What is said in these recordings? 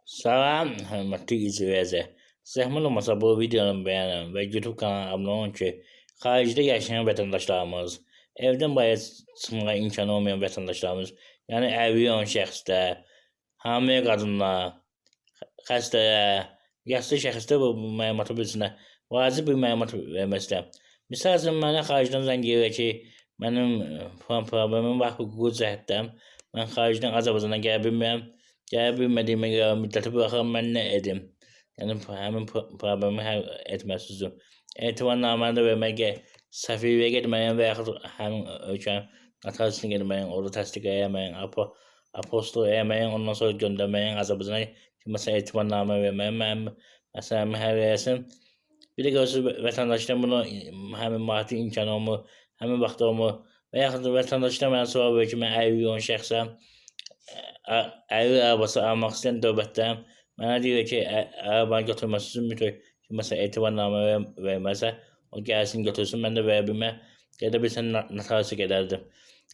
Salam, hörmətli izləyicilər. Zəhmət olmasa bu videonu bəyənin və YouTube kanalına abunə olun ki, xaricdə yaşayan vətəndaşlarımız, evdən bayıra çıxmağa imkanı olmayan vətəndaşlarımız, yəni əlilliyi olan şəxslər, hamilə qadınlar, xəstələr, yaşlı şəxslər bu məlumatı bilsinlər. Vacib bir məlumat vermək istəyirəm. Misal üçün, mənə xaricdən zəng gəlir ki, mənim problemim var, hüquqi cəhətdən. Mən xaricdən Azərbaycana gələ bilmirəm. Gələ bilmədiyimə görə müddəti buraxıram, mən nə edim? Yəni, həmin problemi həll etməsi üçün etibarnaməni də vermək, səfirliyə getməliyəm və yaxud həmin ölkənin notariusuna getməliyəm, orada təsdiq eləməliyəm, apostol eləməliyəm, ondan sonra göndərməliyəm Azərbaycana ki, məsələn, etibarnamə verməliyəm, mənim məsələmi həll eləsin. Bir də görürsünüz, vətəndaşlar bunu həmin maddi imkanı olmur, həmin vaxt olmur və yaxud vətəndaşlar mənə sual verir ki, mən əlilliyi olan şəxsəm, əlil arabası almaq istəyən dövlətdən mənə deyir ki, arabanı götürməsi üçün mütləq ki, məsələn, etibarnamə verməsə, o gəlsin götürsün, mən də verə bilməm, gedə bilsən notariusa gedərdim.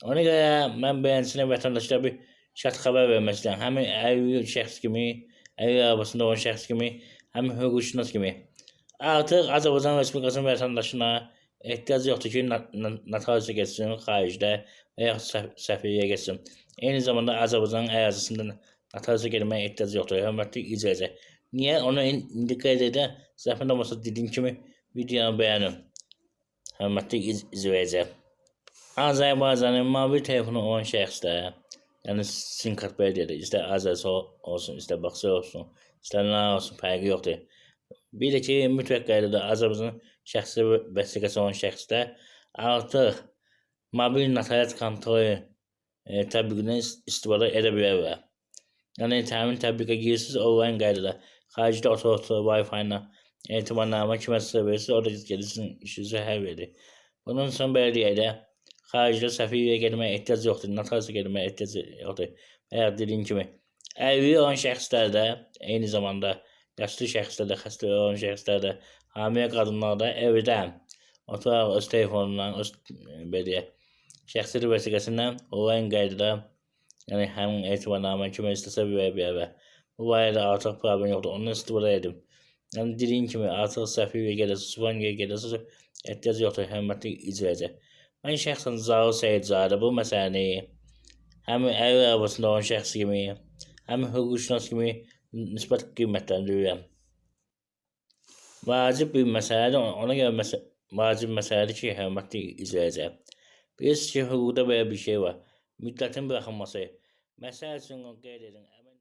Ona görə mən beləsinə vətəndaşlara bir şərt xəbər vermək istəyirəm. Həmin əlilli şəxs kimi, əlil arabasında olan şəxs kimi, həmin hüquqşünas kimi. Artıq Azərbaycan Respublikasının vətəndaşına ehtiyac yoxdur ki, notariusa getsin xaricdə və yaxud səfirliyə getsin. Eyni zamanda Azərbaycanın ərazisində notariusa getməyə ehtiyac yoxdur. Hörmətli izləyicilər. Niyə? Onu indi qeyd edən, zəhmət olmasa dediyim kimi videonu bəyənin. Hörmətli izləyicilər. Azərbaycanın mobil telefonu olan şəxslər, yəni SIM kart belə deyək, istər Azərbaycan olsun, istər Baxsa olsun, istər nə olsun, fərqi yoxdur. Bir də ki, mütləq qaydada Azərbaycan şəxsi vəsiqəsi olan şəxslər artıq mobil notariat kontrolu tətbiqindən istifadə edə bilərlər. Yəni, həmin tətbiqə girirsiniz, onlayn qaydada xaricdə otur Wi-Fi ilə etibarnamə kiməsə verirsiniz, orada gedirsiniz, işinizi həll edir. Bunun üçün belə deyək də, xaricdə səfirliyə getməyə ehtiyac yoxdur, notariusa getməyə ehtiyac yoxdur. Və ya dediyim kimi, əlilliyi olan şəxslər də, eyni zamanda yaşlı şəxslər də, xəstə olan şəxslər də, hamilə qadınlar da evdə oturaraq öz telefonundan, öz belə deyək, şəxsi vəsiqəsindən onlayn qaydada, yəni həmin etibarnamə kimi istəsə verə bilərlər. Bu barədə artıq problem yoxdur, ondan istifadə edin. Yəni dediyim kimi, artıq səfirliyə gedəsiniz, Suvangiyə gedəsiniz, ehtiyac yoxdur, hörmətli izləyicilər. Mən şəxsən Zaur Seyidzadə bu məsələni həmin əlil arabasında olan şəxs kimi, həmin hüquqşünas kimi nisbət qiymətləndirirəm. Vacib bir məsələdir, ona görə vacib məsələdir ki, hörmətli izləyicilər. Bilirsiniz ki, hüquqda belə bir şey var. Müddətin buraxılması. Məsəl üçün qeyd edin.